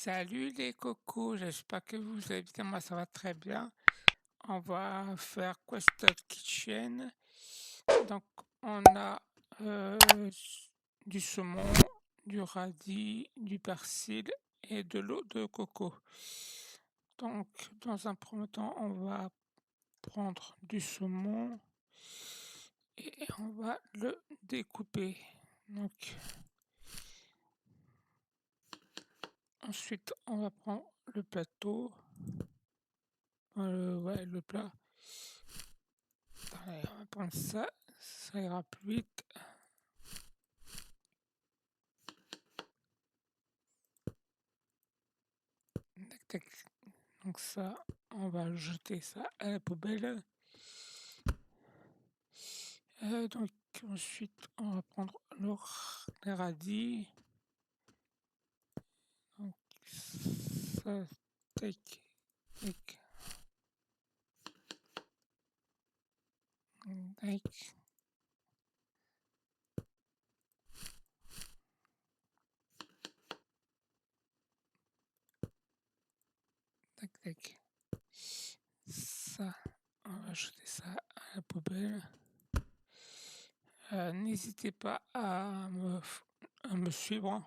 Salut les cocos, j'espère que vous allez bien, moi ça va très bien. On va faire Quested Kitchen. Donc on a du saumon, du radis, du persil et de l'eau de coco. Donc dans un premier temps, on va prendre du saumon et on va le découper. Donc ensuite, on va prendre le plateau. Le plat. Allez, on va prendre ça, ça ira plus vite. Tac, tac. Donc ça, on va jeter ça à la poubelle. Donc ensuite, on va prendre les radis. Donc ça, tac, tac, tac. Tac, tac. Ça, on va jeter ça à la poubelle. N'hésitez pas à me suivre.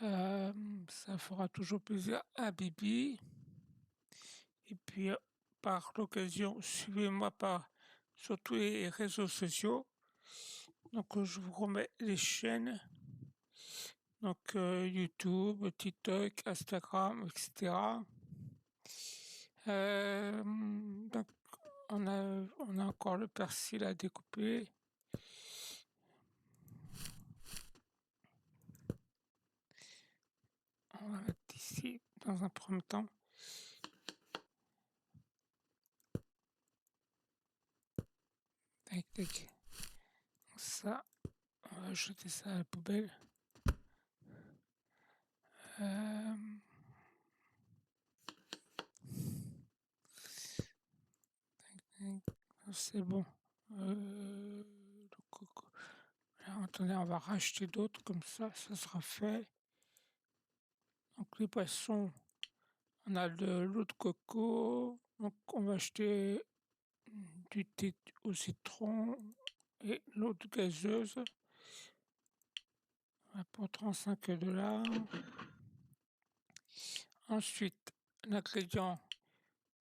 Ça fera toujours plaisir à Bibi. Et puis, par l'occasion, suivez-moi sur tous les réseaux sociaux. Donc, je vous remets les chaînes. Donc, YouTube, TikTok, Instagram, etc. Donc, on a encore le persil à découper. On va mettre ici dans un premier temps. Tac, tac. Ça, on va jeter ça à la poubelle. C'est bon. Le coco. Alors, attendez, on va racheter d'autres comme ça sera fait. Donc les poissons, on a de l'eau de coco. Donc on va acheter du thé au citron et l'eau de gazeuse pour 35 $. Ensuite, l'ingrédient,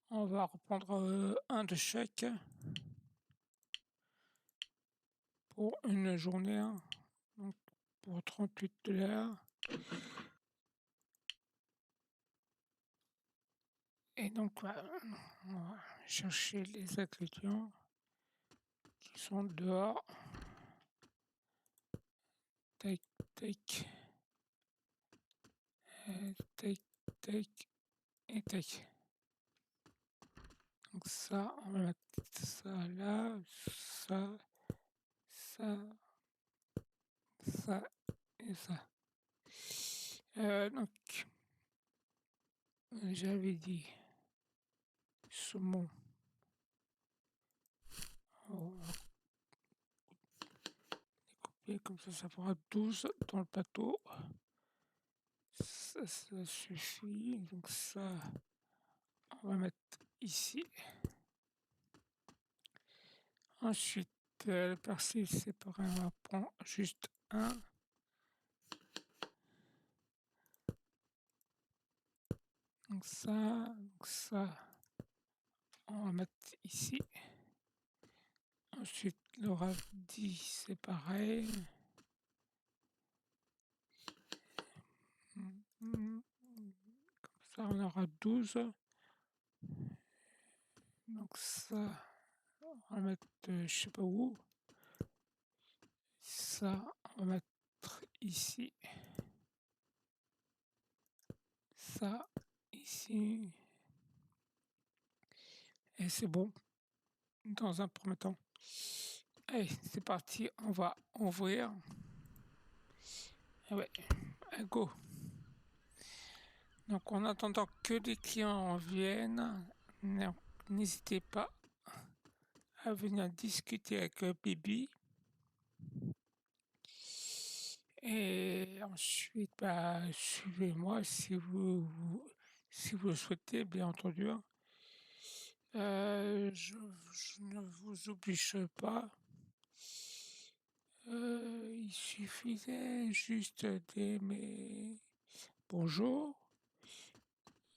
on va reprendre un de chaque pour une journée, hein. Donc pour 38 $. Et donc voilà, on va chercher les ingrédients qui sont dehors. Tac, tac, tac, tac et tac. Donc ça, on va mettre ça là, ça, ça, ça et ça. Donc, j'avais dit saumon. On va découper comme ça fera 12 dans le plateau. Ça suffit. Donc ça, on va mettre ici. Ensuite, le persil séparé, on va prendre juste un. Donc ça, on va mettre ici. Ensuite, le radis, c'est pareil. Comme ça, on aura 12. Donc ça, on va mettre je sais pas où. Ça, on va mettre ici. Ça, ici. Et c'est bon, dans un premier temps. Allez, c'est parti, on va ouvrir. Ah ouais, go. Donc en attendant que les clients viennent, n'hésitez pas à venir discuter avec Bibi. Et ensuite, bah, suivez-moi si vous le souhaitez, bien entendu, hein. Je ne vous oblige pas. Il suffisait juste d'aimer bonjour.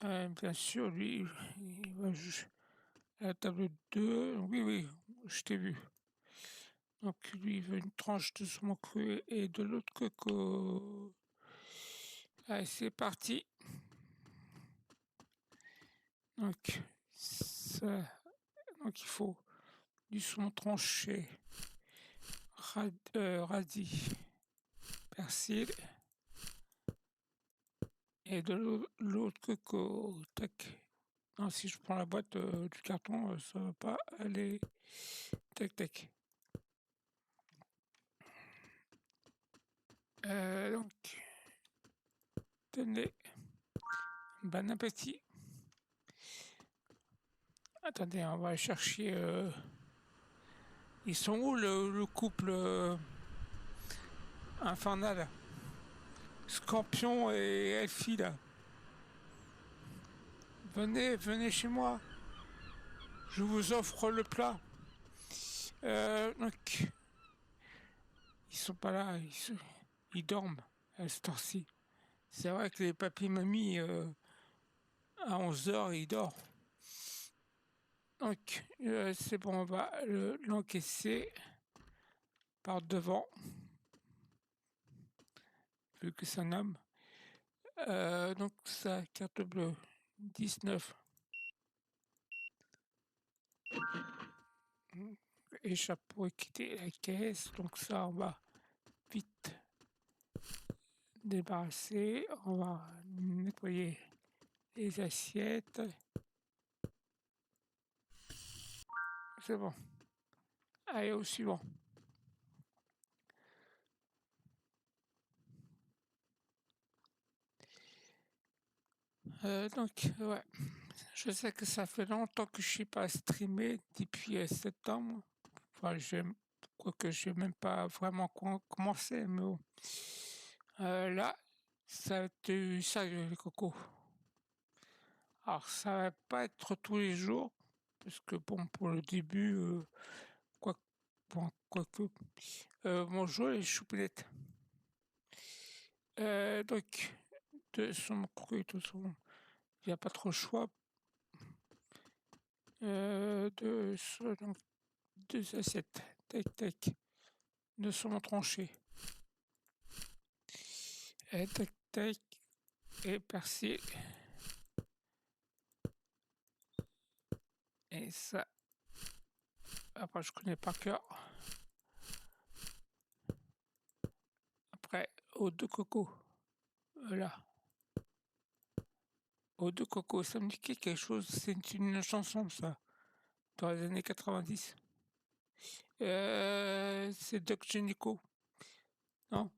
Bien sûr, lui, il va à la table 2. Oui, oui, je t'ai vu. Donc lui, il veut une tranche de saumon cru et de l'autre coco. Allez, c'est parti. Donc, donc il faut du saumon tranché, radis, persil et de l'autre coco. Tac. Non, si je prends la boîte du carton, ça va pas aller. Tac, tac. Donc, tenez. Bon appétit. Attendez, on va chercher. Ils sont où le couple infernal? Scorpion et Elfie là. Venez, venez chez moi. Je vous offre le plat. Donc, ils sont pas là. Ils dorment à cette heure-ci. C'est vrai que les papis mamies, à 11 heures, ils dorment. Donc, c'est bon, on va l'encaisser par devant, vu que c'est un homme. Donc, ça, carte bleue, 19. Échappe pour quitter la caisse. Donc, ça, on va vite débarrasser. On va nettoyer les assiettes. C'est bon. Allez, au suivant. Donc, ouais. Je sais que ça fait longtemps que je suis pas streamé depuis septembre. Enfin, quoique je n'ai même pas vraiment commencé, mais bon. Là, ça a été ça, les cocos. Alors, ça va pas être tous les jours, parce que bon, pour le début, quoi, bon, quoique. Bonjour les choupinettes. Donc, de son cru, de toute façon, il n'y a pas trop le choix. Donc, deux assiettes, tac, tac, de saumon tranché. Et tac, tac, et persil. Et ça, après, je connais par cœur. Après, eau de coco. Voilà. Eau de coco, ça me dit quelque chose. C'est une chanson, ça, dans les années 90. C'est Doc Gynéco. Non,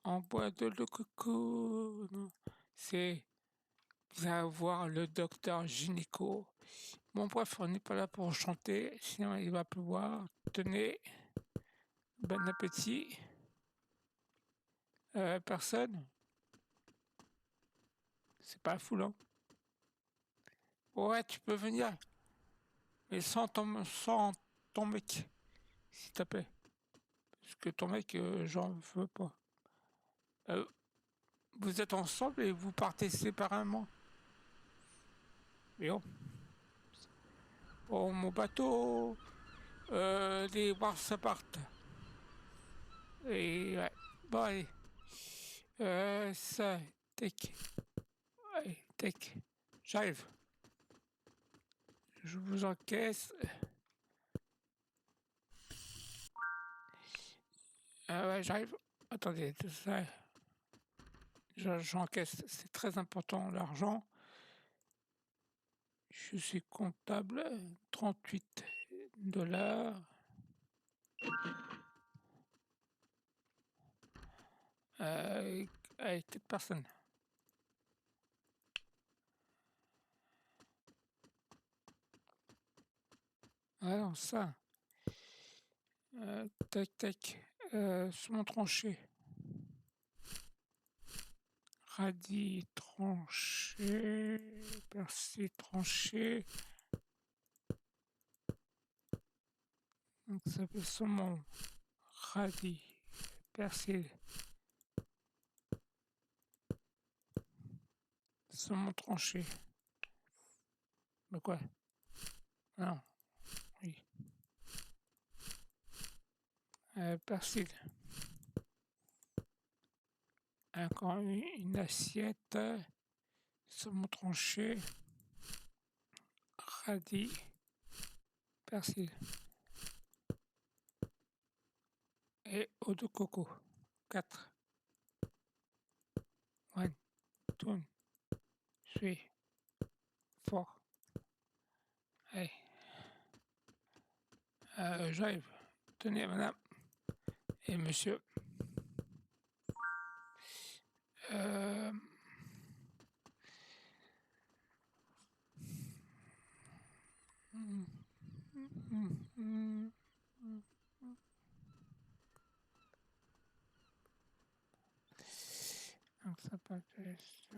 en bois de l'eau de coco. Non, c'est viens voir le docteur Gynéco. Bon, bref, on n'est pas là pour chanter, sinon il va pleuvoir. Tenez, bon appétit. Personne? C'est pas fou, hein? Ouais, tu peux venir, mais sans ton mec, s'il te plaît. Parce que ton mec, j'en veux pas. Euh, vous êtes ensemble et vous partez séparément. Mais oh, mon bateau, les ça partent. Et ouais, bon allez, ça, tac, ouais, tac, j'arrive. Je vous encaisse. Ah ouais, j'arrive. Attendez, tout ça, j'encaisse. C'est très important, l'argent. Je suis comptable. 38 $. Avec 4 personnes. Alors ça. Tac, tac. Sur mon tranché. radis tranché, persil tranché. Donc ça fait saumon, radis, persil, saumon tranché. Mais quoi? Non, oui. Persil. Encore une assiette, saumon tranché, radis, persil et eau de coco. 4. 1, 2, 3, 4. Allez, j'arrive. Tenez, madame et monsieur. Euh, Donc ça peut être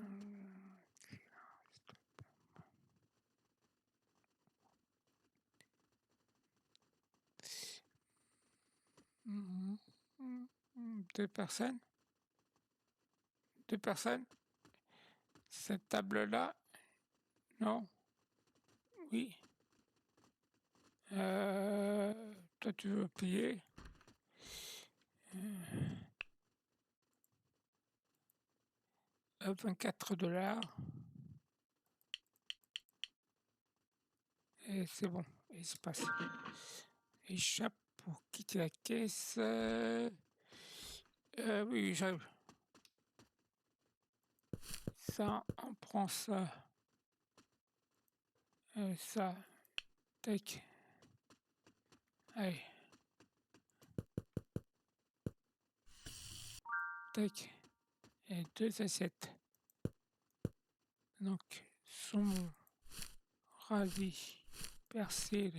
deux personnes. Deux personnes. Cette table-là, non? Oui. Toi, tu veux payer 24 $. Et c'est bon, il se passe. Échappe pour quitter la caisse. Oui, j'arrive. Ça, on prend ça. Ça. Tac. Allez. Tac. Et 2 assiettes. Donc, saumon, radis, persil.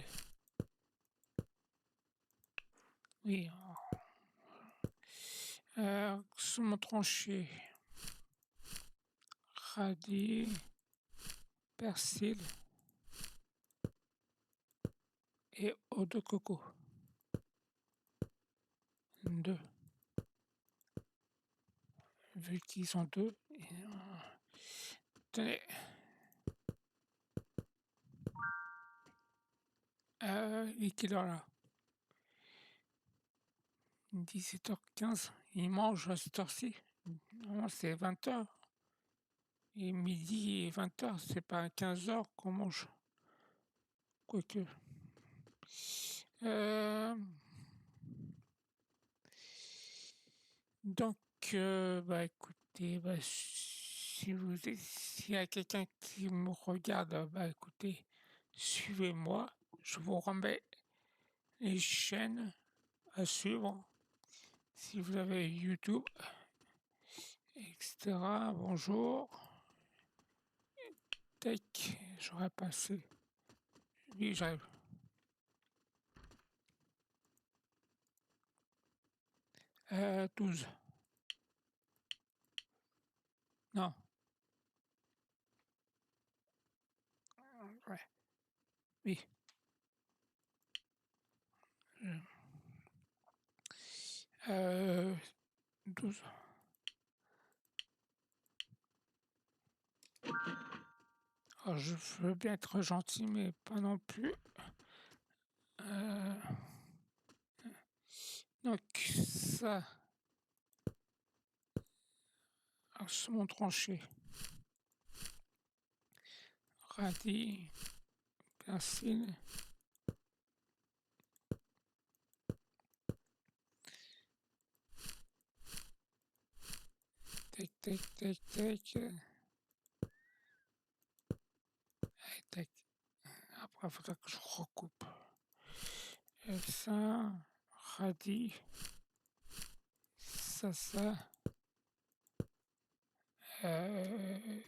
Oui. Saumon tranché. Radis, persil et eau de coco. 2. Vu qu'ils sont 2. Tenez. Il est quelle heure là? 17h15. Il mange à cette heure-ci. Non, c'est 20h. Et midi et 20h, c'est pas à 15h qu'on mange. Quoique. Donc, bah écoutez, bah, s'il y a quelqu'un qui me regarde, bah écoutez, suivez-moi. Je vous remets les chaînes à suivre. Si vous avez YouTube, etc. Bonjour. Tac, j'aurais passé. Oui, j'arrive. 12. Non. Ouais. Oui. 12. Alors, je veux bien être gentil, mais pas non plus. Donc, ça, un saumon tranché, radis, persil, tac, tac, tac, tac. Allez, tac. Après, il faudra que je recoupe. Et ça, radis, ça. Euh,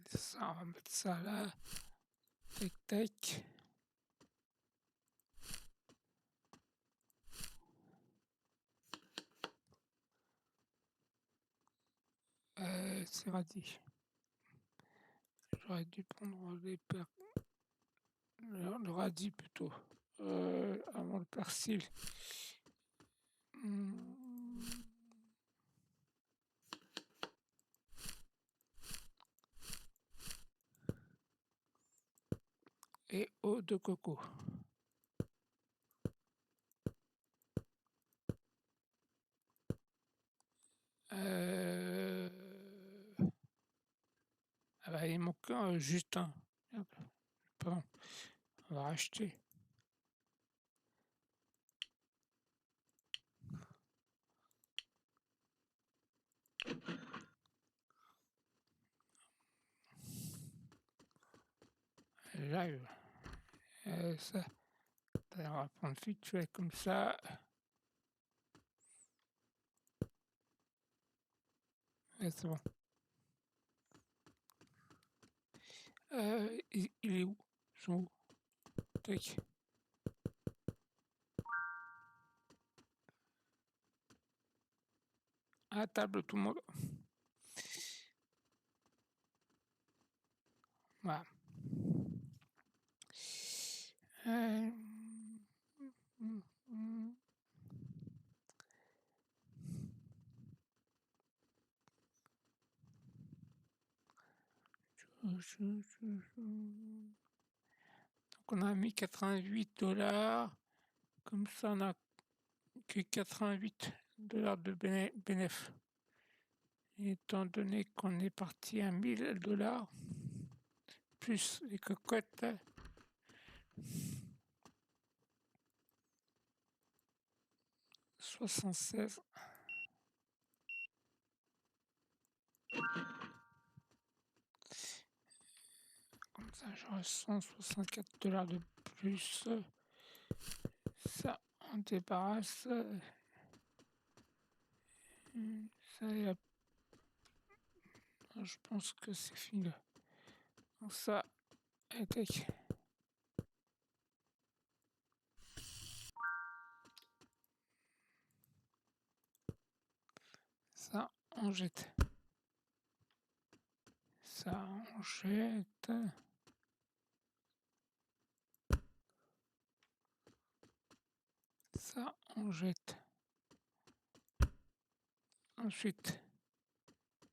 ça, ça, on va mettre ça là. Tac, tac. C'est radis. J'aurais dû prendre le radis plutôt, avant le persil. Hmm. Et eau de coco. Ah bah, il manque juste un. Merde. Pardon, on va racheter. Live. Ça, on va prendre vite fait comme ça. Et c'est bon. Il est où? Ils sont où? Tac. À table, tout le monde. Voilà. Euh, hum, hum. Donc on a mis 88 $. Comme ça, on n'a que 88 $ de bénéf. Étant donné qu'on est parti à 1000 $, plus les cocottes, 76. Comme ça, j'aurai 164 $ de plus. Ça, on débarrasse. Ça, je pense que c'est fini. Donc ça, et tac. Ça, on jette. Ça, on jette. Ça, on jette. Ensuite,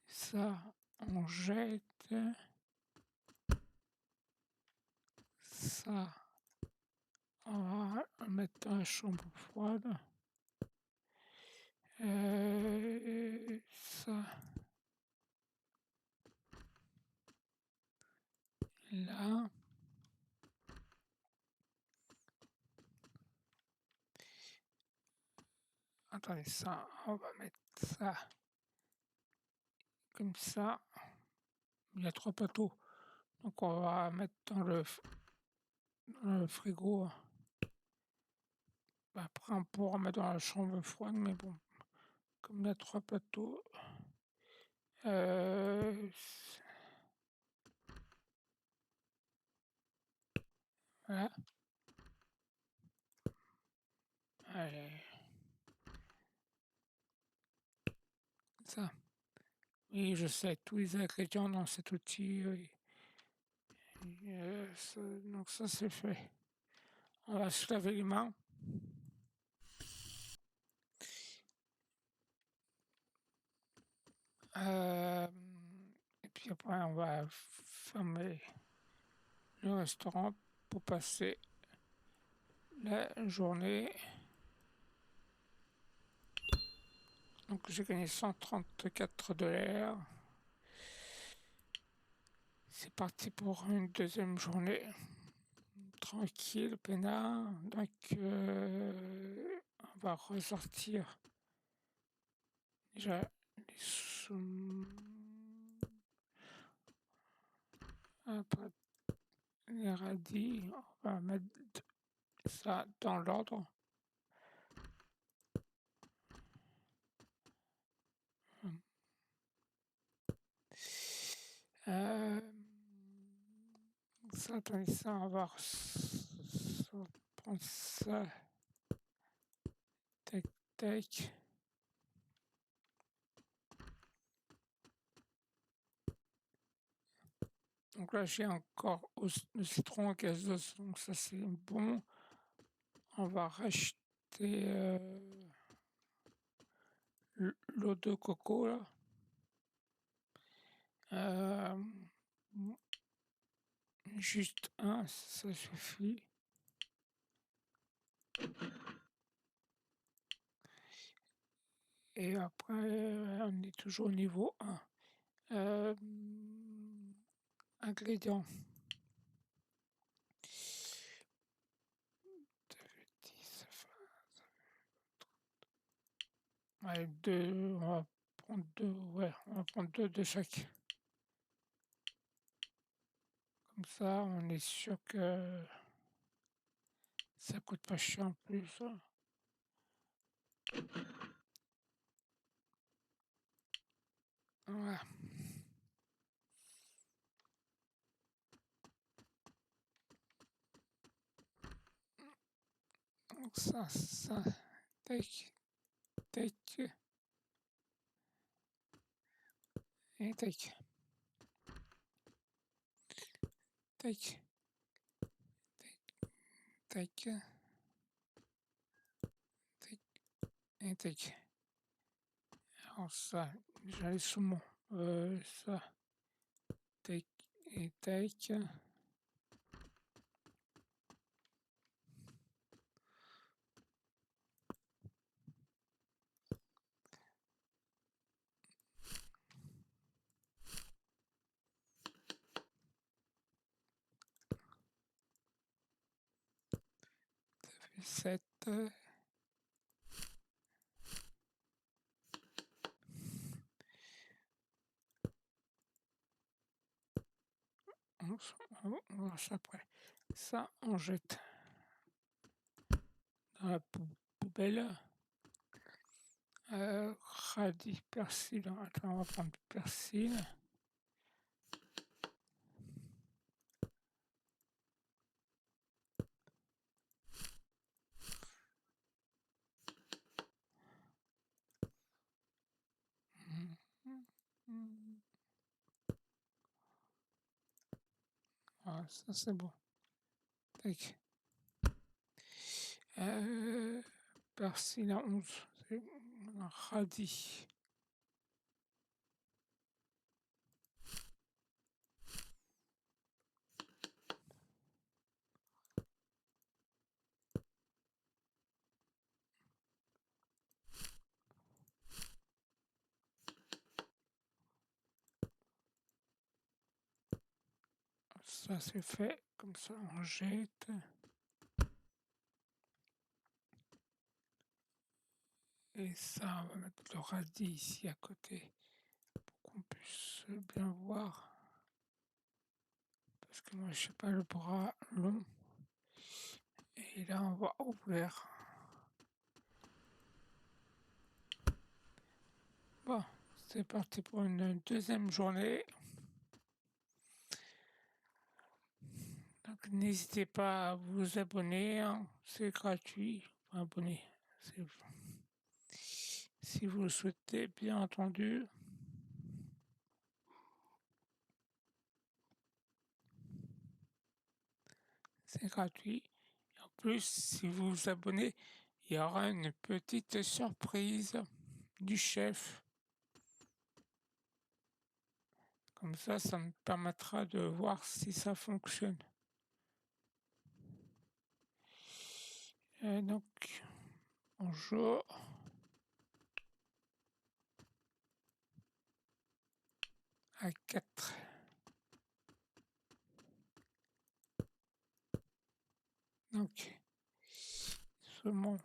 ça, on jette. Ça, on va mettre dans la chambre froide. Ça, là. Attendez, ça, on va mettre ça comme ça. Il y a 3 plateaux. Donc on va mettre dans le frigo. Après, on pourra mettre dans la chambre froide, mais bon, comme il y a 3 plateaux. Voilà. Allez. Ça. Oui, je sais tous les ingrédients dans cet outil. Oui. Donc ça, c'est fait. On va se laver les mains. Et puis après, on va fermer le restaurant pour passer la journée. Donc j'ai gagné 134 $. C'est parti pour une deuxième journée. Tranquille, peinard. Donc on va ressortir déjà après les radis. On va mettre ça dans l'ordre. ça, attendez ça, on va voir. On va prendre ça. Tac, tac. Donc là, j'ai encore le citron gazeuse, donc ça c'est bon. On va racheter l'eau de coco là. Euh, juste un, ça suffit. Et après, on est toujours au niveau 1. Ingrédients. Ouais, on va prendre deux, ouais, on va prendre deux de chaque. Comme ça, on est sûr que ça coûte pas cher en plus. Voilà. Donc ça, tac, tac, et tac, tac, tac, tac, et tac. Alors ça, déjà les saumons, ça, tac, et tac. Ça fait 7. On va ça après. Ça, on jette dans la poubelle. Radis, persil. Attends, on va prendre persil. Ah, ça c'est bon. Tac. Persil à 11. C'est un radis. Ça c'est fait. Comme ça, on jette. Et ça, on va mettre le radis ici à côté pour qu'on puisse bien voir. Parce que moi, je n'ai pas le bras long. Et là, on va ouvrir. Bon, c'est parti pour une deuxième journée. Donc, n'hésitez pas à vous abonner, hein. C'est gratuit. Abonner, si vous le souhaitez, bien entendu. C'est gratuit. Et en plus, si vous vous abonnez, il y aura une petite surprise du chef. Comme ça me permettra de voir si ça fonctionne. Et donc, bonjour. À 4. Donc, saumon.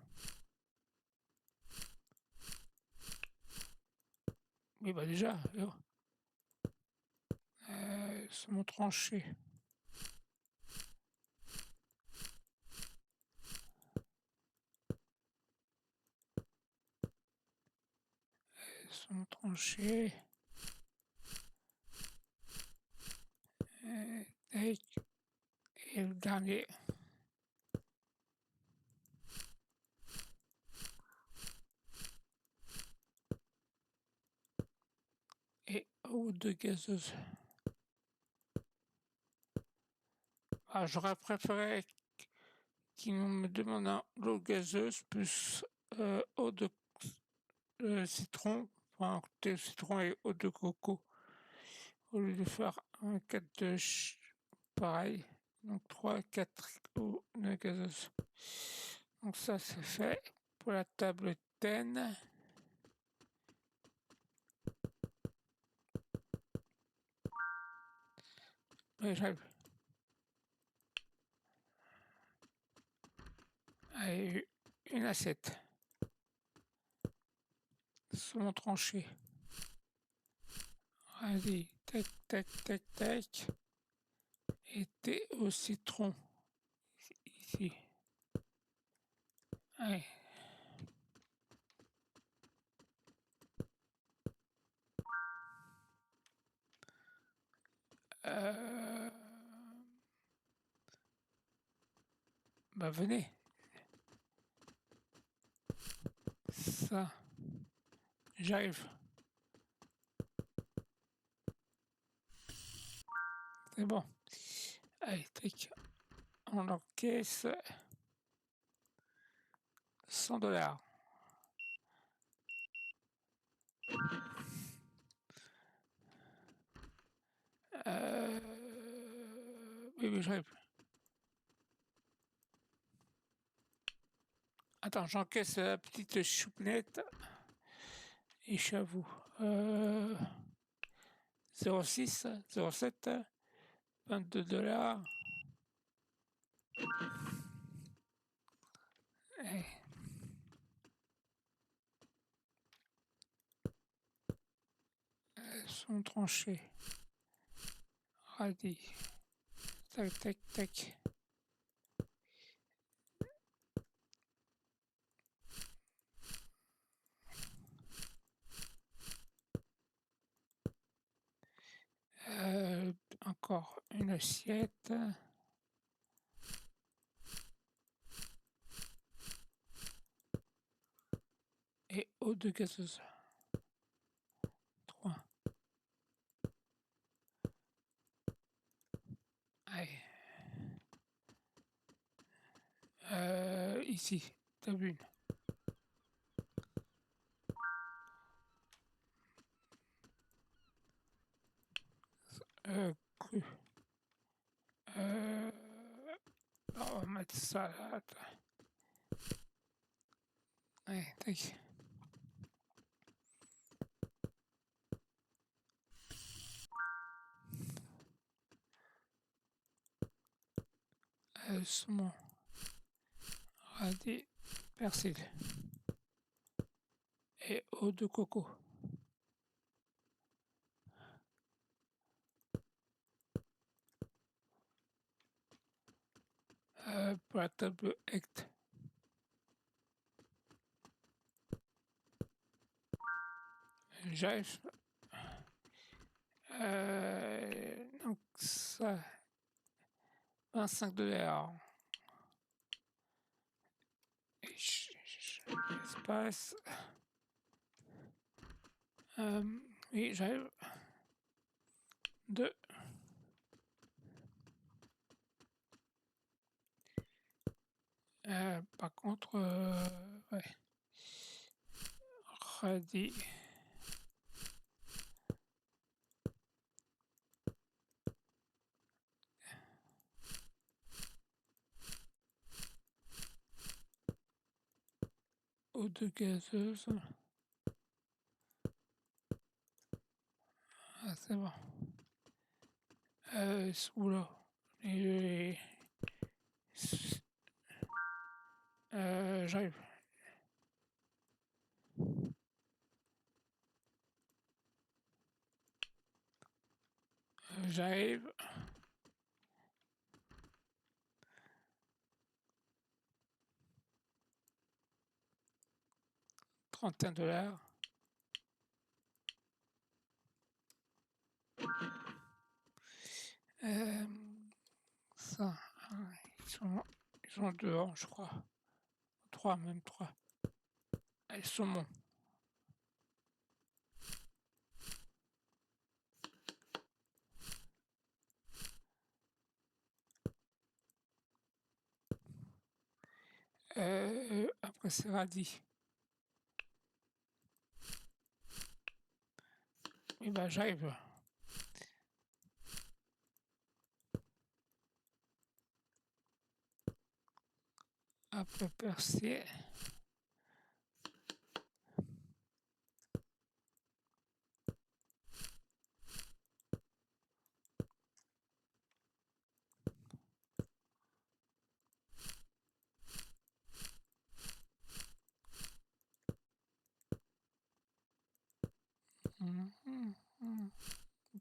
Oui, bah déjà, saumon tranché. Saumon tranché. Tac. Et le dernier. Et eau de gazeuse. Ah, j'aurais préféré qu'ils me demandent l'eau gazeuse plus eau de citron, enfin thé citron et eau de coco, au lieu de faire un 4 de pareil. Donc 3, 4 eaux de gazeuse. Donc ça c'est fait pour la table 10. Mais j'arrive. Allez, une assiette. Saumon tranché. Allez, tac, tac, tac, tac. Et thé au citron. Ici. Allez. Bah venez. Ça. J'arrive. C'est bon. Allez, tac. On encaisse 100 $. Oui, oui, j'arrive. Attends, j'encaisse la petite choupinette et je suis à vous. 06, 07, 22 $. Allez. Elles sont tranchées. Radis. Tac, tac, tac. Encore une assiette. Et eau de gazeuse. 3. Allez. Ici, table 1. Cru. On va mettre ça là. Allez, tac. Saumon. Radis. Persil. Et eau de coco. Pour la table hect. J'arrive. Donc ça, 25 $. Espace. Oui, j'arrive. 2. Par contre, ouais. Radis. Eau de gazeuse. Ah, c'est bon. Sous là. Et j'arrive. J'arrive. 31 $. Ça, Ils sont dehors, je crois. 3, même 3. Allez, saumon. Après, c'est radis. Eh ben, j'arrive. Après, persil.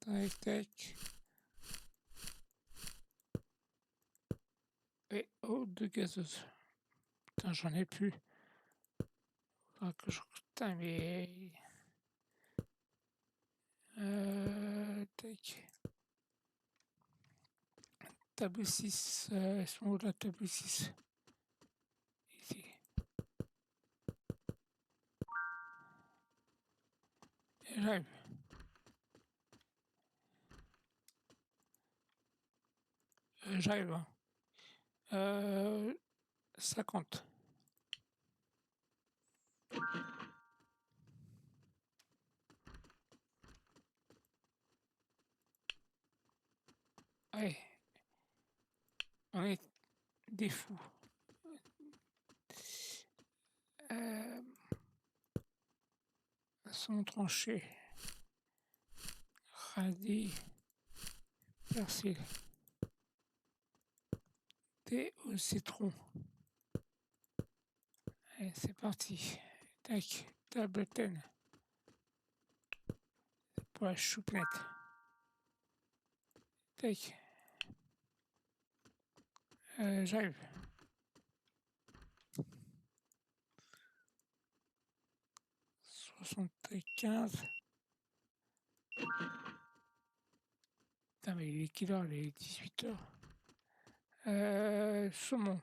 Tac, tac. Et eau de gazeuse. Putain, j'en ai plus. Faudra que je... Putain, mais... Tac. Table 6. Elles sont où la table 6? Ici. Et j'arrive. J'arrive. Hein. 50. Allez. On est des fous. Saumon tranché. Radis. Persil. Thé au citron. Allez, c'est parti. Tac. Table 10. Pour la choupenette. Tac. J'arrive. 75. Putain, mais il est quelle heure? Il est 18h. Saumon.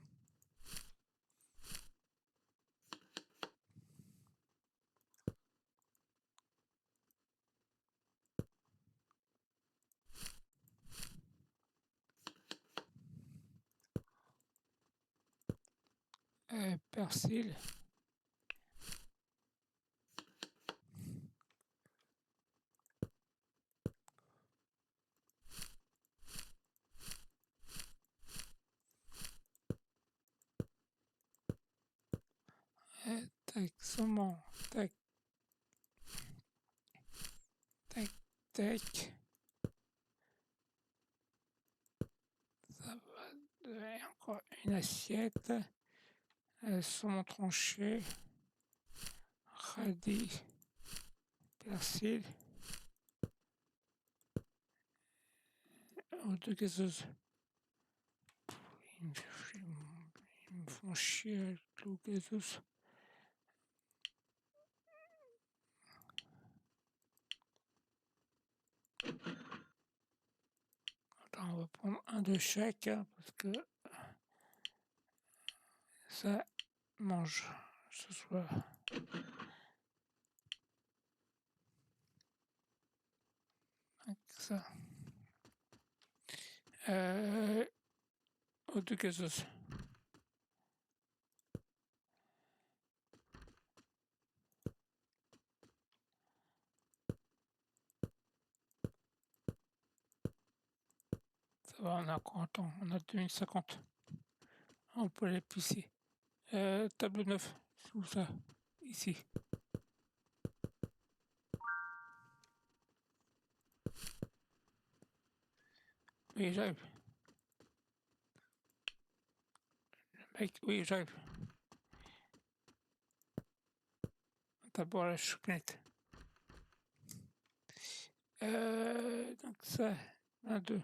Persil. Tac, saumon. Tac. Tac, tac. Ça va. Encore une assiette. Saumon tranché. Radis. Persil. Eau de gazeuse. Ils me font chier avec l'eau gazeuse. Attends, on va prendre un de chaque, hein, parce que ça mange ce soir. Avec ça. Eau de gazeuse. Ça va, on a encore un temps. On a 2 minutes 50. On peut les pousser. Table 9. C'est où ça? Ici. Oui, j'arrive. Mec, oui, j'arrive. D'abord la choupinette. Donc ça, 1, 2.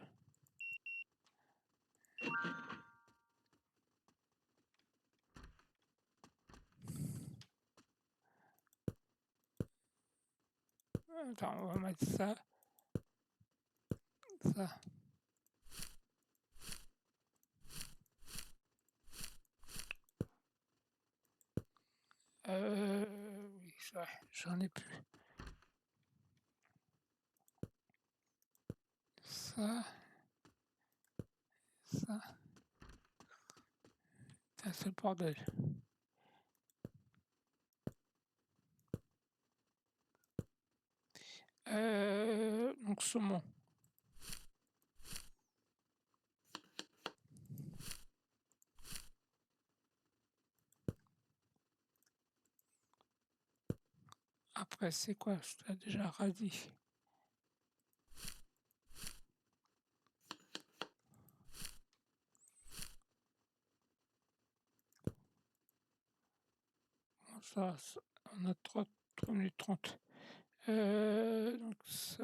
Attends, on va mettre ça. Ça. Ouais, j'en ai plus. Ça. Ça. C'est le bordel. Donc saumon. Après, c'est quoi? Je t'ai déjà radis. Bon, ça, on a 3 minutes 30. Donc ça.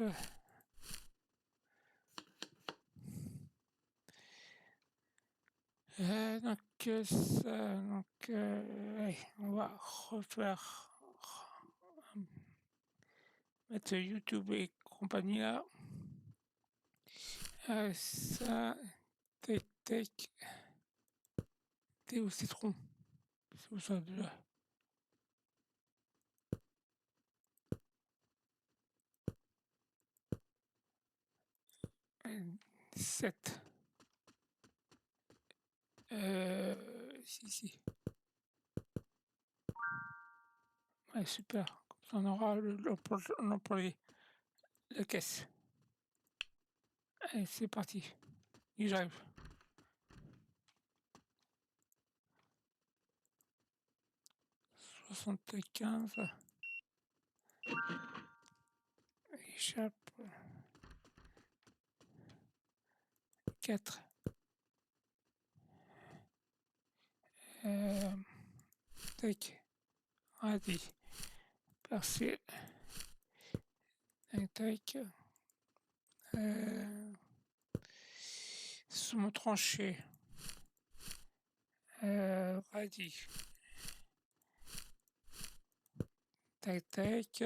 Ouais, on va refaire, mettre YouTube et compagnie là. Ça, tac, thé au citron. C'est où ça déjà? 7. Si. Ouais, super. Comme ça, on aura l'employé, la caisse. Allez, c'est parti. Et j'arrive. 75. Échappe. 4. Tac. Radis. Persil. Tac. Saumon tranché. Radis. Tac.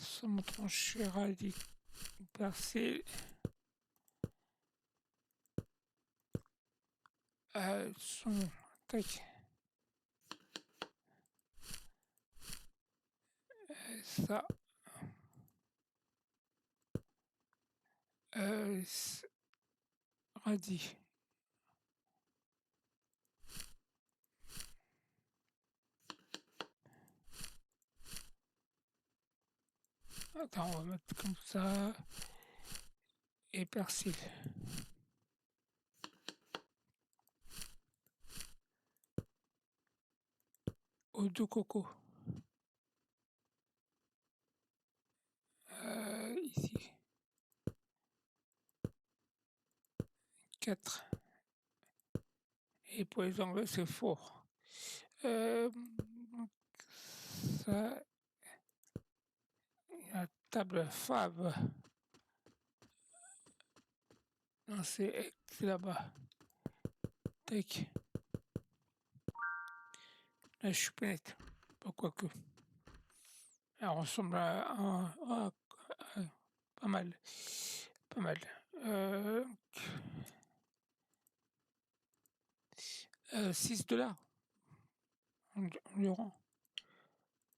Saumon tranché, radis. Persil. Saumon. Tac. Ça. Radis. Attends, on va mettre comme ça. Et persil. Eau de coco. Ici. 4. Et pour les anglais, c'est fort. Ça. La table Fab. Non, c'est là-bas. Tac. La choupinette. Pas quoi que. Elle ressemble pas mal. Pas mal. 6 $. On lui rend.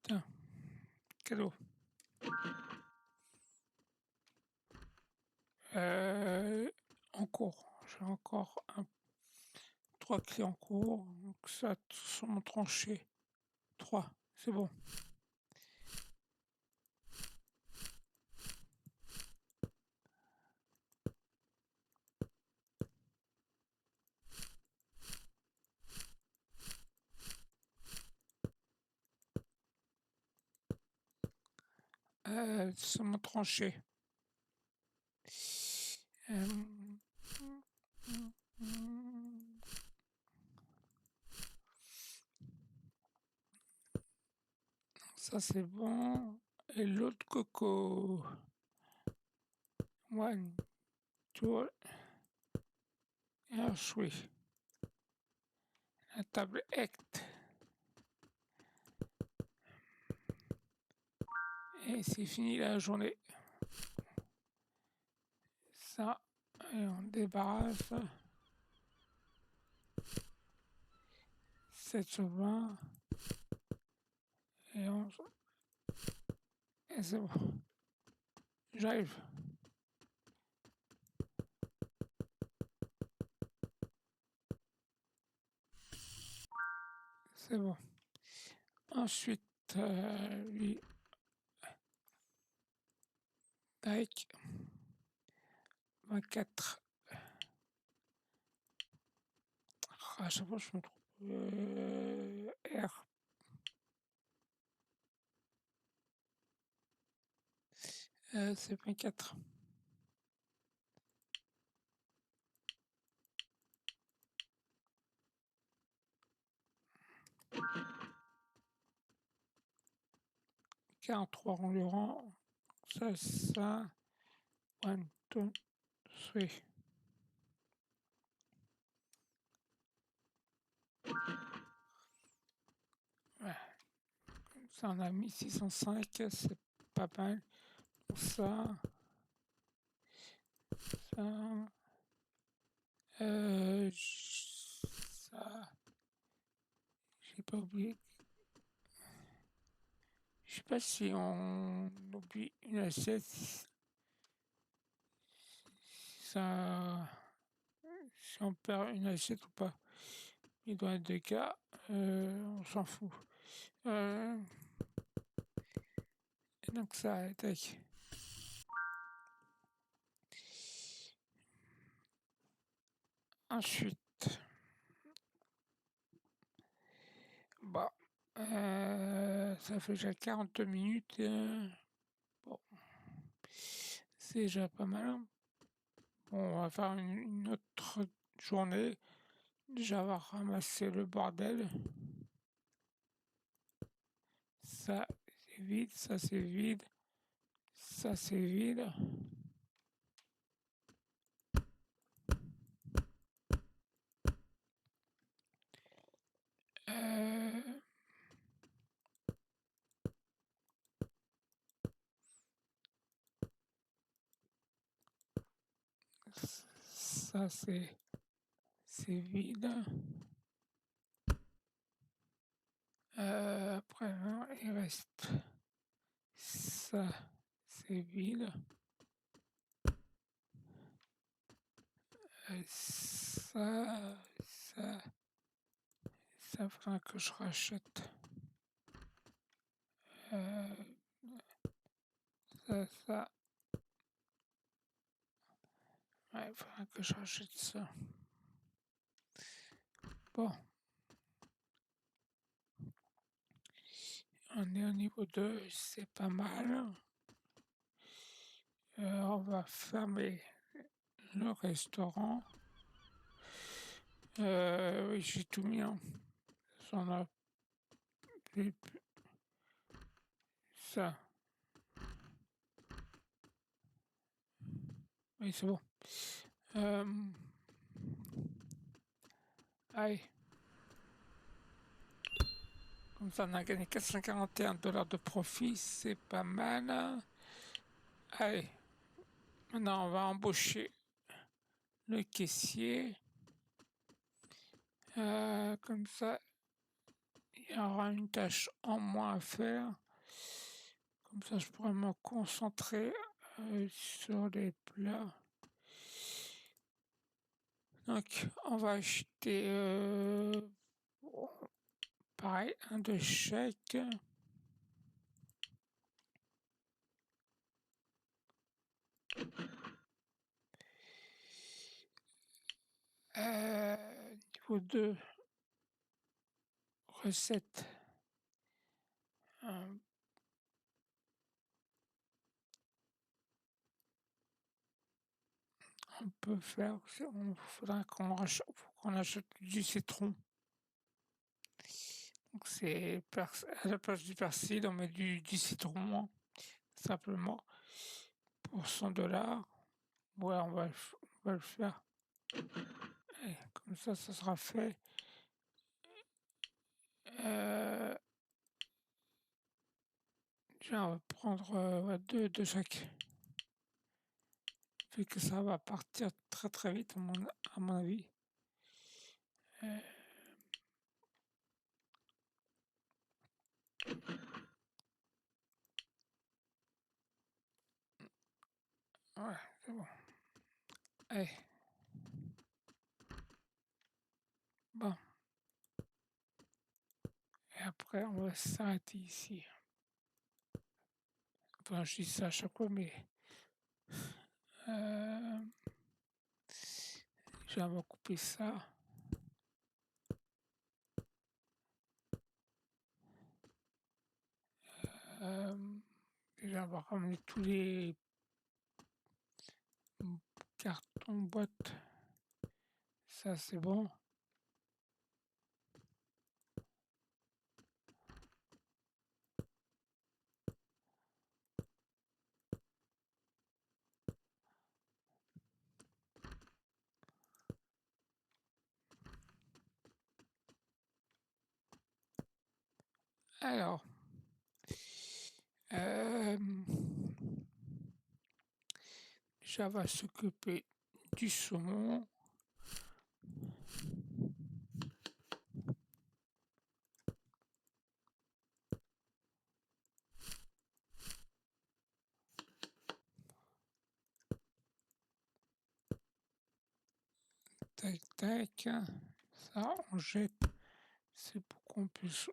Tiens, cadeau. En cours. J'ai encore 3 clés en cours. Donc ça, sur mon tranché. 3. C'est bon. Sur mon tranché. Ça c'est bon. Et l'autre coco. One, two, et un fruit. La table Act. Et c'est fini la journée. Ça, et on débarrasse. 7 sur 20. Et et c'est bon. J'arrive. C'est bon. Ensuite, lui, tac, 24. À chaque fois, je me trompe. R. C'est 24. Trois rang le rang. Ça. 1, 2, 3. Ouais. Ça, on a mis 605, c'est pas mal. Ça, ça, ça, j'ai pas oublié. Je sais pas si on oublie une assiette, ça, si on perd une assiette ou pas. Il doit être 2 cas, on s'en fout. Et donc ça, tac. Ensuite, bah, ça fait déjà 42 minutes. Bon, c'est déjà pas mal, hein. Bon, on va faire une autre journée. Déjà, on va ramasser le bordel. Ça, c'est vide, ça, c'est vide, ça, c'est vide. Euh, Ça, c'est vide. Après, hein, il reste ça, c'est vide. Ça, ça fera que je rachète. Ça. Ouais, il faudra que je rachète ça. Bon, on est au niveau 2, c'est pas mal. On va fermer le restaurant. Oui, j'ai tout mis, hein. On a plus ça. Oui, c'est bon. Allez. Comme ça, on a gagné 441 $ de profit, c'est pas mal. Allez. Maintenant, on va embaucher le caissier. Comme ça, il y aura une tâche en moins à faire. Comme ça, je pourrais me concentrer sur les plats. Donc, on va acheter, pareil, un de chaque. Niveau 2, recette. On peut faire, il faudra qu'on achète du citron. Donc c'est à la place du persil, on met du citron, hein, simplement, pour 100 $. Ouais, on va le faire. Et comme ça sera fait. Tiens, on va prendre ouais, deux de chaque. Vu que ça va partir très très vite, à mon avis. Ouais, c'est bon. Allez, bon. Et après, on va s'arrêter ici. Enfin, je dis ça à chaque fois, mais euh, je vais couper ça. Euh, Déjà, on va ramener tous les cartons boîtes. Ça, c'est bon. Alors, euh, ça va s'occuper du saumon. Tac, tac. Ça, on jette. C'est pour qu'on puisse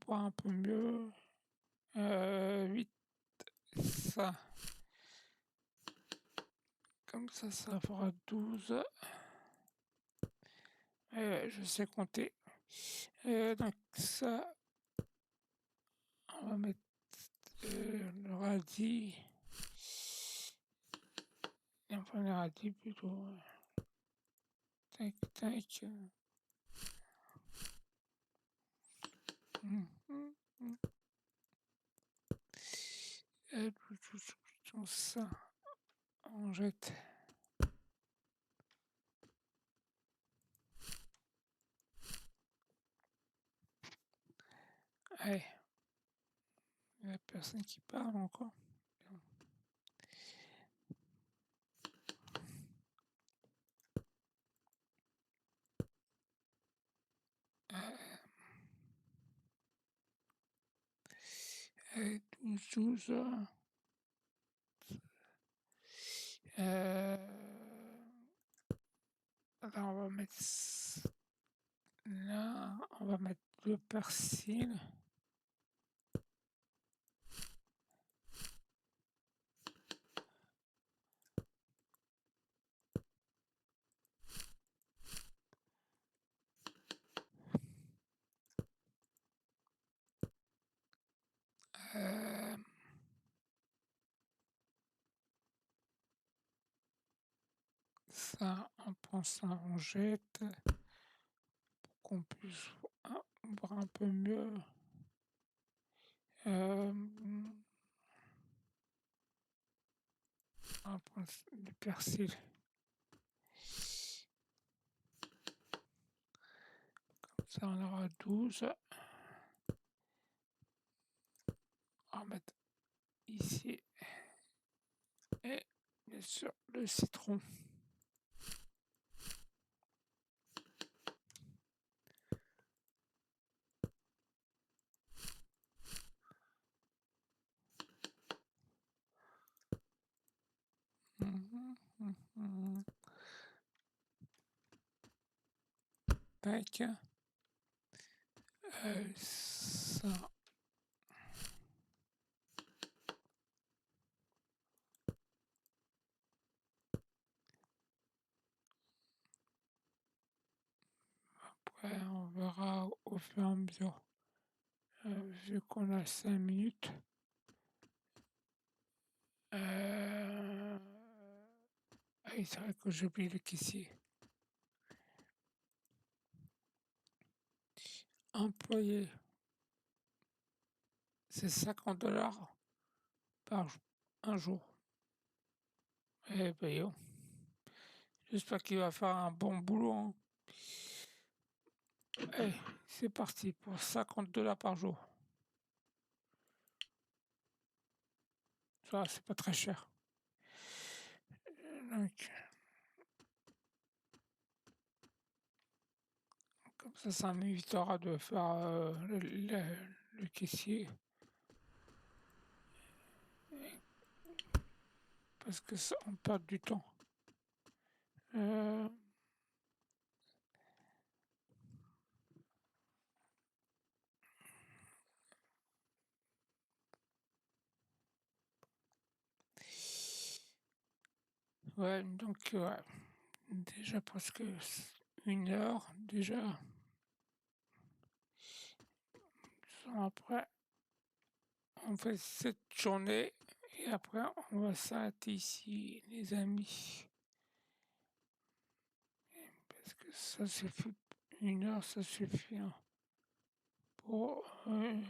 voir un peu mieux. 8, ça. Comme ça fera 12. Je sais compter. Donc ça, on va mettre le radis. Et enfin le radis plutôt. Tac, tac. Tout ça, on jette. Allez, il n'y a personne qui parle encore. Allez, 12, 12. Là, on va mettre là, on va mettre le persil. Euh, Ça, on prend ça, on jette pour qu'on puisse voir un peu mieux. On va prendre du persil. Comme ça, on aura 12. On va mettre ici. Et bien sûr, le citron. Tac. Ça. Après, on verra au fur et à mesure. Vu qu'on a 5 minutes. Ah oui, c'est vrai que j'ai oublié le caissier. Employé, c'est 50 $ par un jour. Eh ben, yo. J'espère qu'il va faire un bon boulot, hein. Allez, c'est parti pour 50 $ par jour. Ça, c'est pas très cher. Donc, comme ça m'évitera de faire le caissier. parce que ça, on perd du temps. Euh, ouais, donc ouais, déjà presque 1 heure, déjà. Après, on fait cette journée et après, on va s'arrêter ici, les amis. Parce que ça suffit, 1 heure, ça suffit hein, pour, euh,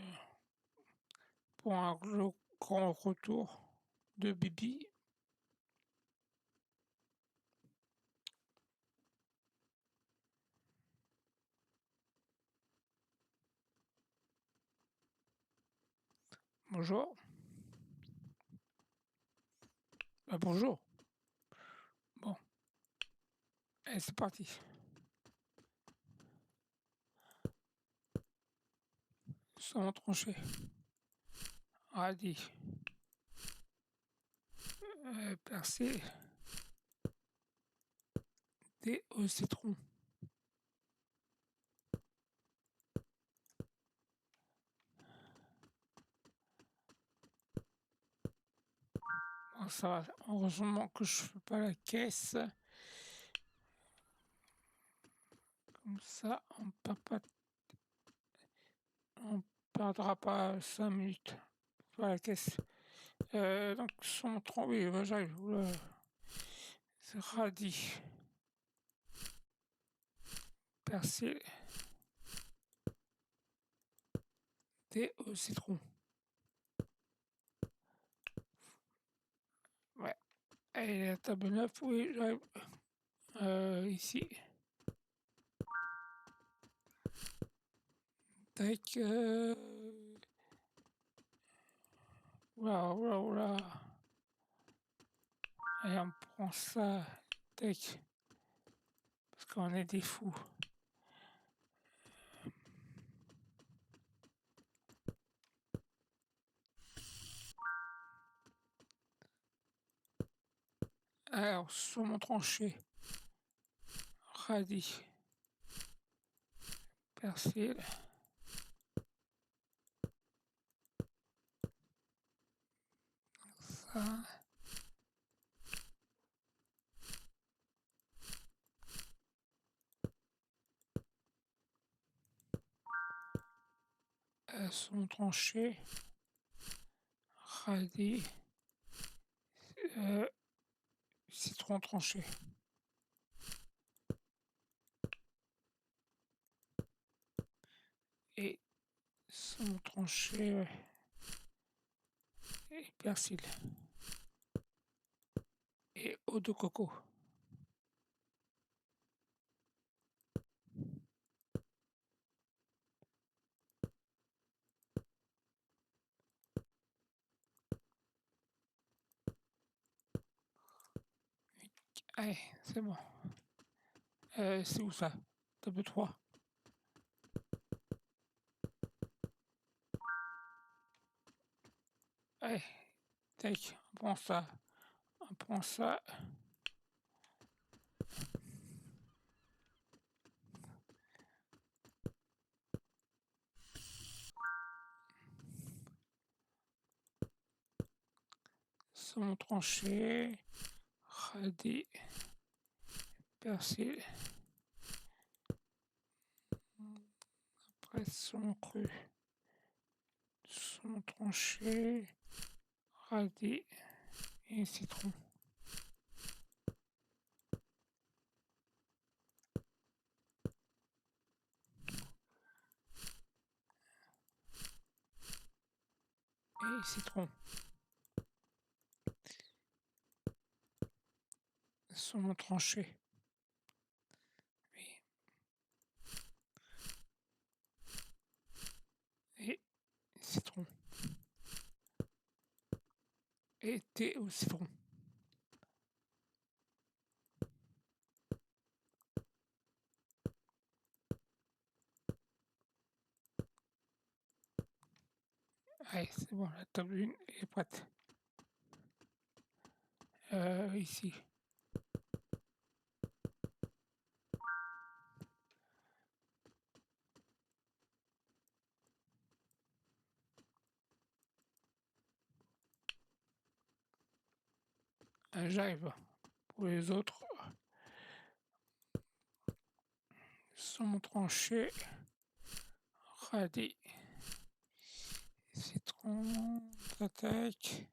pour un grand retour de Bibi. Bonjour. Bonjour. Bon, allez, c'est parti. Sans trancher. Radis. Percé. Thé au citron. Bon, ça va. Heureusement que je fais pas la caisse. Comme ça, on perdra pas 5 minutes. Pour la caisse. Donc, son tronc, oui, bah, j'arrive. Oula. C'est radis. Persil. Thé au citron. Ouais. Et la table 9, oui, j'arrive. Ici. Tac. Oula, oula, oula. Et on prend ça. Tac. Parce qu'on est des fous. Alors, saumon tranché. Radis. Persil. Ça. Saumon tranché. Radis. Citron tranché. Et saumon tranché. Ouais. Et persil. Et eau de coco. Allez, c'est bon. C'est où ça? Table 3. Allez, tac, on prend ça. On prend ça. Saumon tranché. Radis. Persil. Après, saumon cru. Saumon tranché. Radis. Et citron. Et citron. Saumon tranché. Oui. Et citron. Et thé au citron. Allez, c'est bon, la table 1 est prête. ici. J'arrive. Pour les autres, saumon tranché, radis, citron, tac, tac.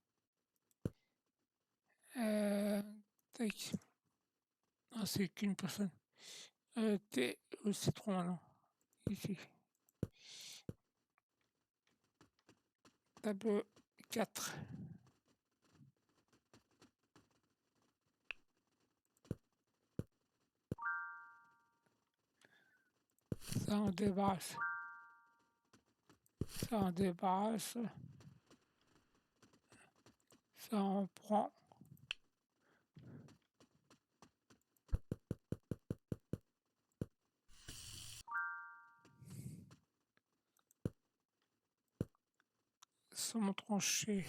Ah, c'est qu'une personne. Thé au citron maintenant. Ici. Table 4. Ça on débarrasse. Ça on débarrasse. Ça on prend. Saumon tranché.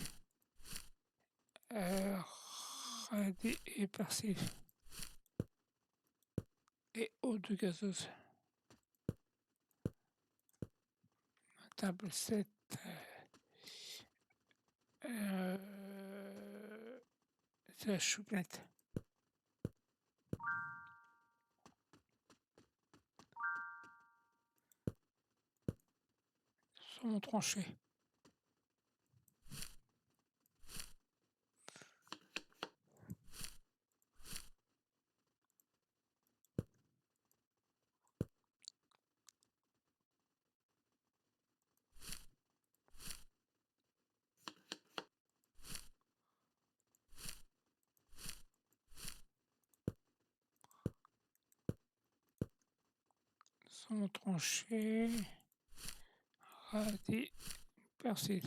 Radis et persil. Et eau de gazeuse. Table 7. C'est la choupinette. Saumon tranché. Saumon tranché. Radis. Persil.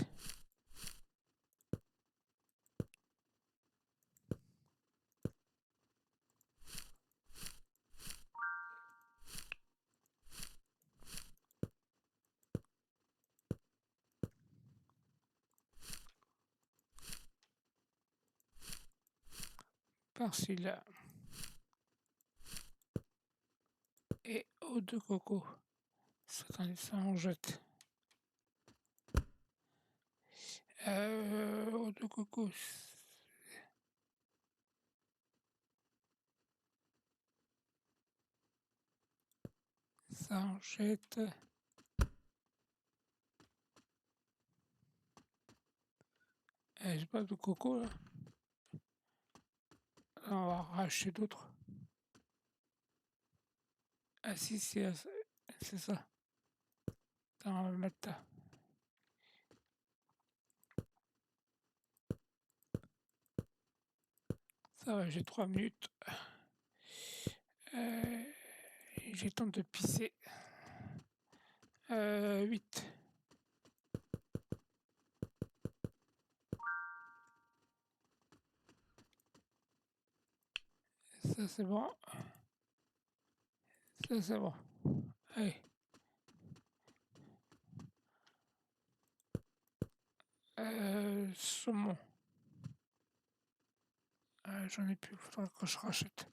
Persil. Et eau de coco. Attendez, ça on jette. Eau de coco. Ça on jette. J'ai pas de coco là. On va racheter d'autres. Ah si, c'est ça. Attends, on va le mettre là. Ça va, j'ai 3 minutes. J'ai le temps de pisser. 8. Ça c'est bon. Ça c'est bon. Allez. Saumon. J'en ai plus, faudra que je rachète.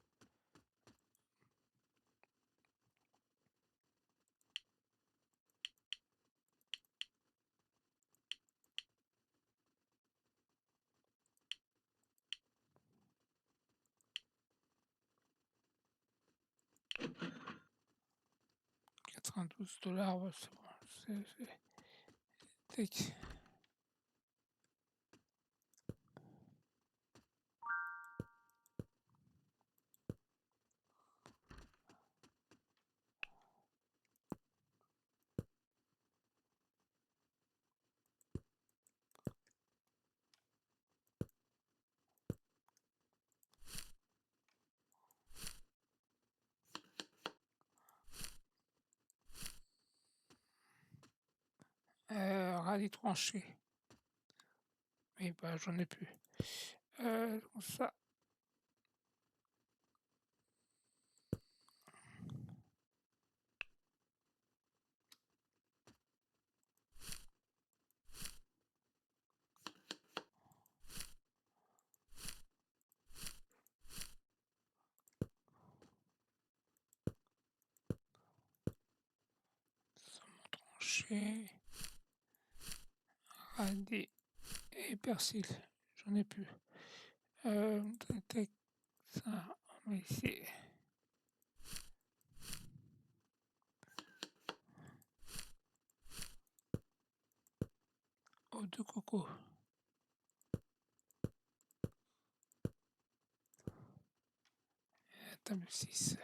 $92, ouais, c'est bon. Tac. Radis tranché. Et bah j'en ai plus. Ça. tranché, radis et persil. J'en ai plus. Tac, ça, on met ici. Eau de coco. La table 6.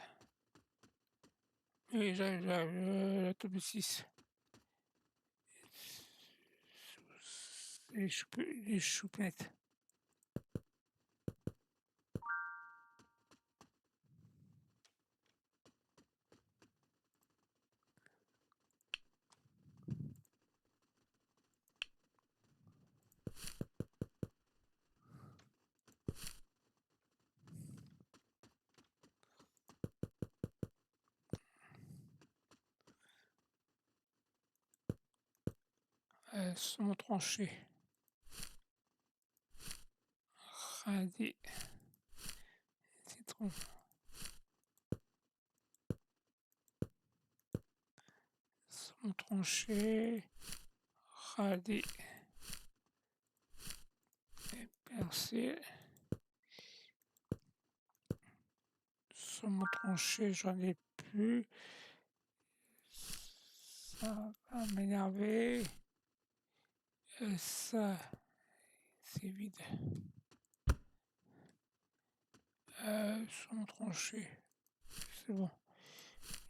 Oui, j'arrive, la table 6. Les choupettes. Saumon tranché. Radis. Citron. Saumon tranché. Radis. Et persil. Saumon tranché, j'en ai plus. Ça va m'énerver. Ça, c'est vide. Saumon tranché. C'est bon.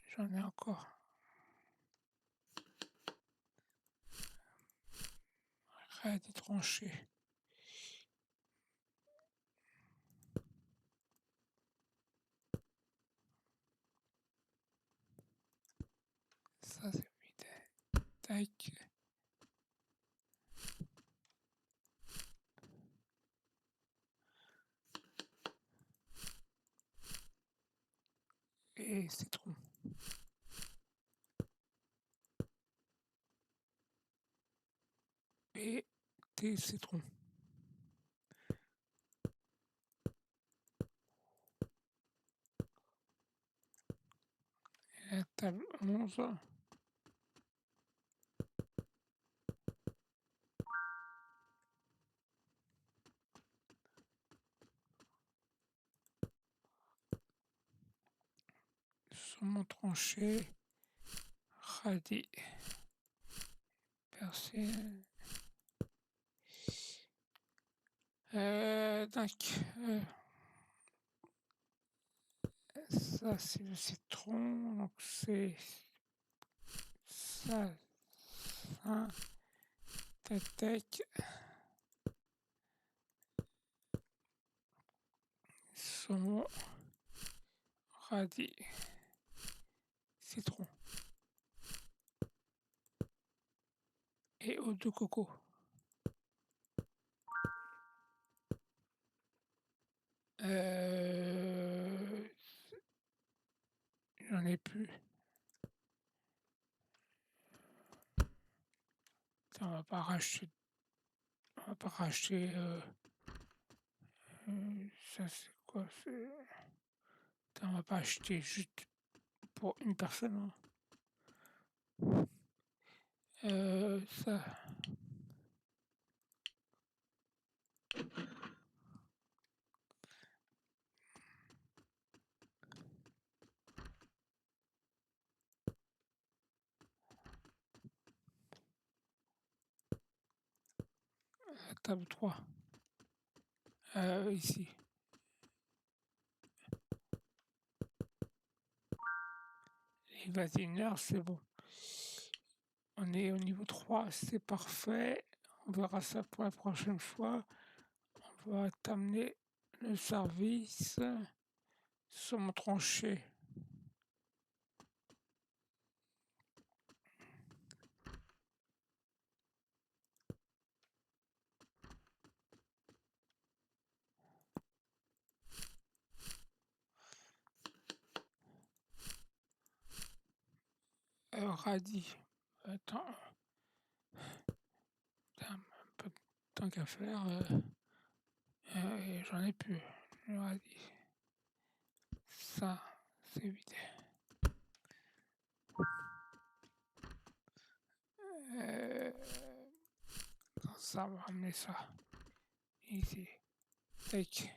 J'en ai encore. Radis tranché. Ça, c'est vide. Tac. Et citron. Et thé citron. Et la table 11. Saumon tranché. Radis. Persil. Donc, ça c'est le citron, donc c'est ça, ça, tac, tac, saumon, radis, citron et eau de coco. Euh, J'en ai plus. On va pas racheter, on va pas racheter. Ça c'est quoi? On va pas acheter juste pour une personne, hein. Ça, la table 3. Ici. Les vasineurs, c'est bon. On est au niveau 3, c'est parfait. On verra ça pour la prochaine fois. On va t'amener le service sur mon tranché. Radis. Attends, un peu de temps qu'à faire. J'en ai plus. Le radis. Ça, c'est vide. Ça, on va ramener ça ici. Tac.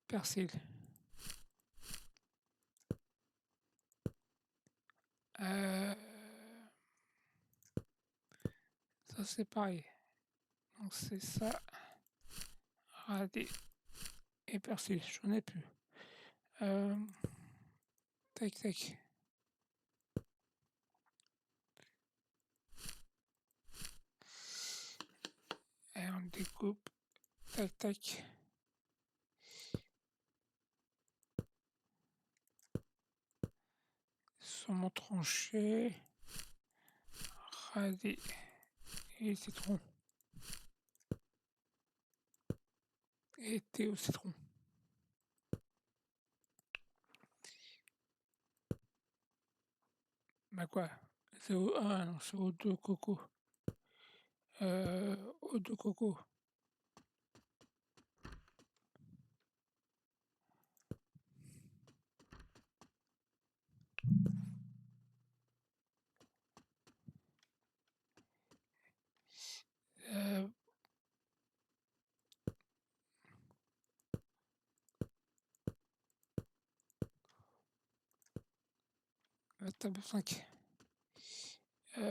Persil. Ça c'est pareil. Donc c'est ça. Radis et persil. J'en ai plus. Tac tac. Et on découpe. Tac tac. Saumon tranché. Radis et citron. Et thé au citron. Bah quoi? Ah non, c'est eau de coco. Eau de coco. Euh, la table 5. Ouais,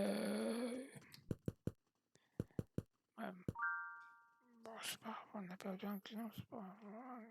bon, c'est pas grave, on a perdu un client, c'est pas grave.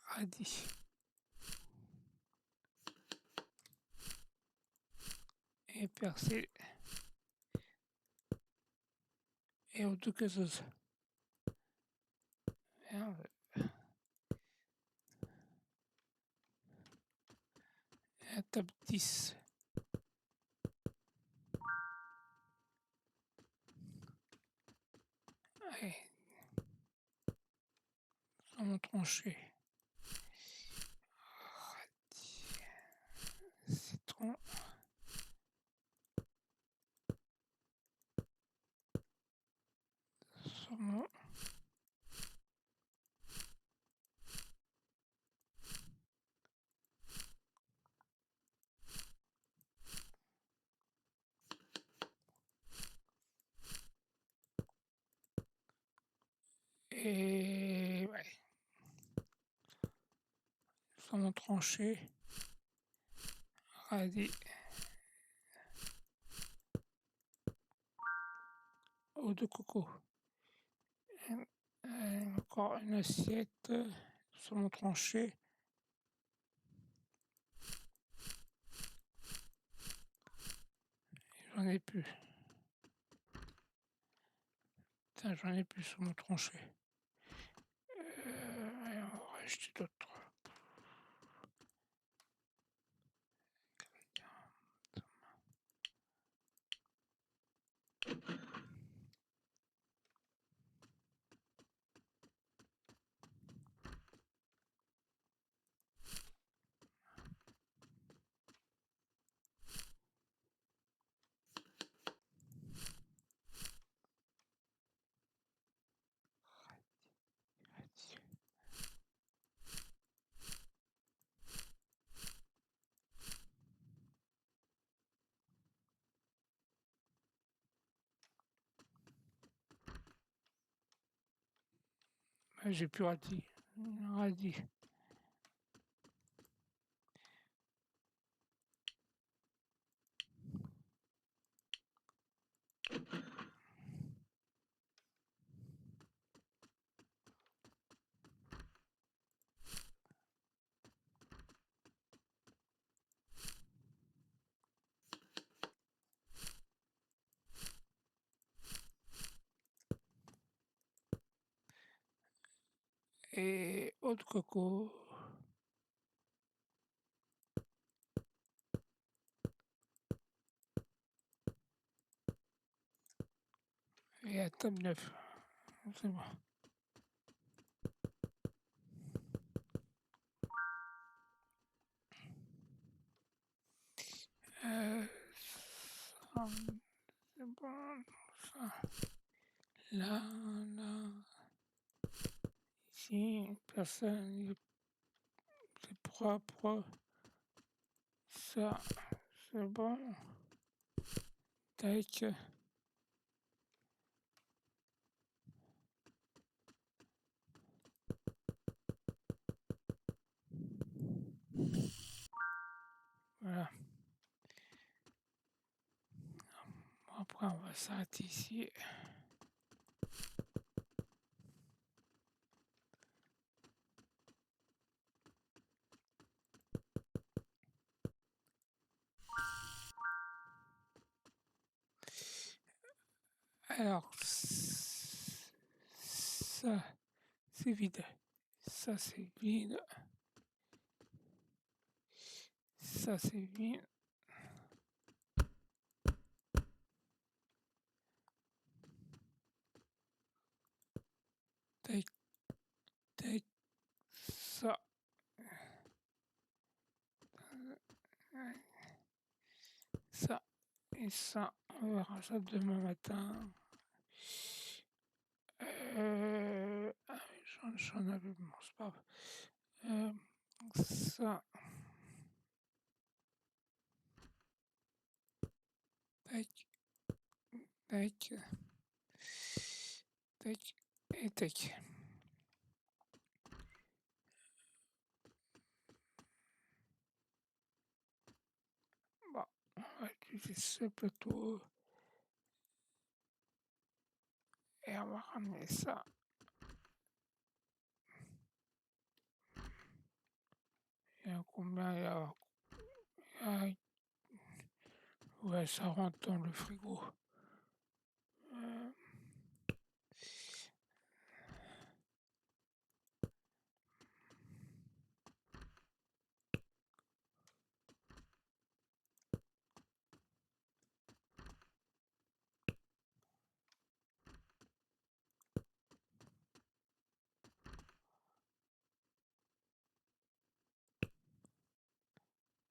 Radis et persil et eau de gazeuse. Merde. Et la table 10. Allez, saumon tranché. Radis, citron. Saumon. Et ouais. Saumon tranché. Radis. Eau de coco. Encore une assiette. Saumon tranché. J'en ai plus. Putain, j'en ai plus saumon tranché. Ouais, on va rajouter d'autres. J'ai plus radis. Radis. et eau de coco. Et à table 9. C'est bon. Ça, c'est bon. Ça. Là, ici, personne, c'est propre. Ça, c'est bon. Tac. Voilà. Après, on va s'arrêter ici. Alors, ça, c'est vide. Ça, c'est vide. Ça, c'est vide. Tac, tac, ça. Ça et ça. On verra ça demain matin. J'en avais, bon, c'est pas grave. Ça. Tac, tac, tac et tac. Bon, on va utiliser ce plateau et on va ramener ça. Il y a combien? Ouais, ça rentre dans le frigo.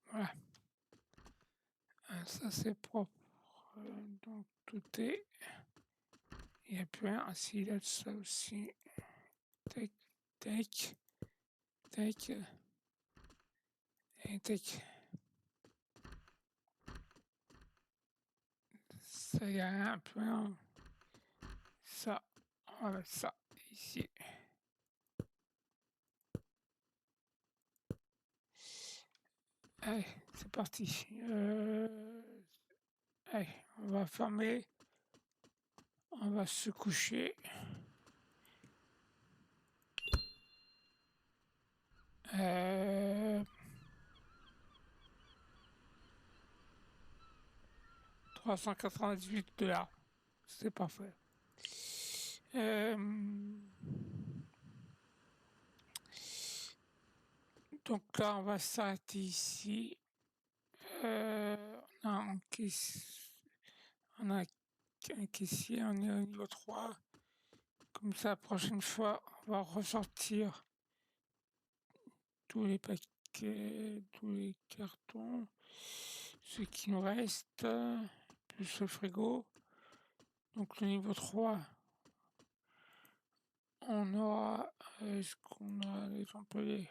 Voilà. Ça, c'est propre. Donc, tout est. Il n'y a plus rien. Ainsi, là, ça aussi. Tac, tac, tac. Et tac. Ça, il n'y a rien, plus rien. Ça, on va mettre ça ici. Allez, c'est parti. Allez, on va fermer. On va se coucher. 398 $. C'est parfait. Donc là, on va s'arrêter ici. On a un caissier, on est au niveau 3. Comme ça, la prochaine fois, on va ressortir tous les paquets, tous les cartons, ce qui nous reste, plus le frigo. Donc le niveau 3, on aura, est-ce qu'on a les employés?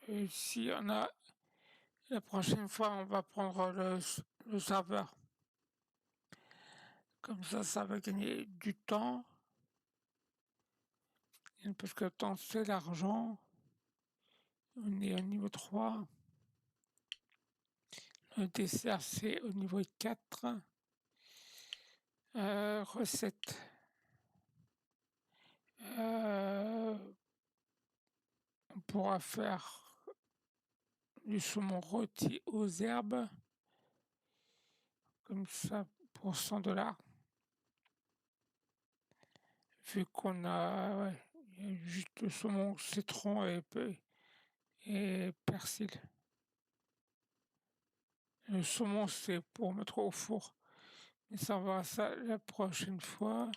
Et si on a, la prochaine fois, on va prendre le serveur. Comme ça va gagner du temps. Parce que le temps, c'est l'argent. On est au niveau 3. Le dessert, c'est au niveau 4. Recette. On pourra faire du saumon rôti aux herbes. Comme ça, pour 100 $. Vu qu'on a, ouais, Il y a juste le saumon, citron et persil. Le saumon, c'est pour mettre au four. Mais ça, on verra ça la prochaine fois.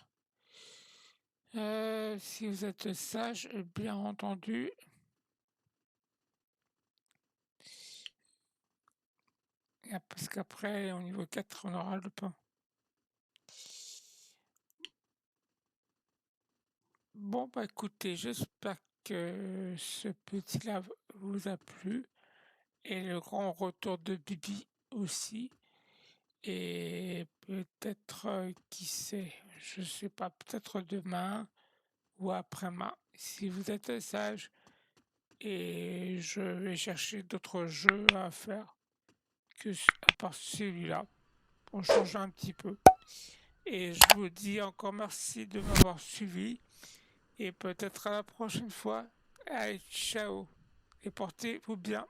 Si vous êtes sage, bien entendu. Parce qu'après, au niveau 4, on aura le pain. Bon, bah écoutez, j'espère que ce petit-là vous a plu. Et le grand retour de Bibi aussi. Et peut-être, qui sait, je sais pas, peut-être demain ou après-demain, si vous êtes sage. Et je vais chercher d'autres jeux à faire à part celui-là, pour changer un petit peu. Et je vous dis encore merci de m'avoir suivi. Et peut-être à la prochaine fois. Allez, ciao. Et portez-vous bien.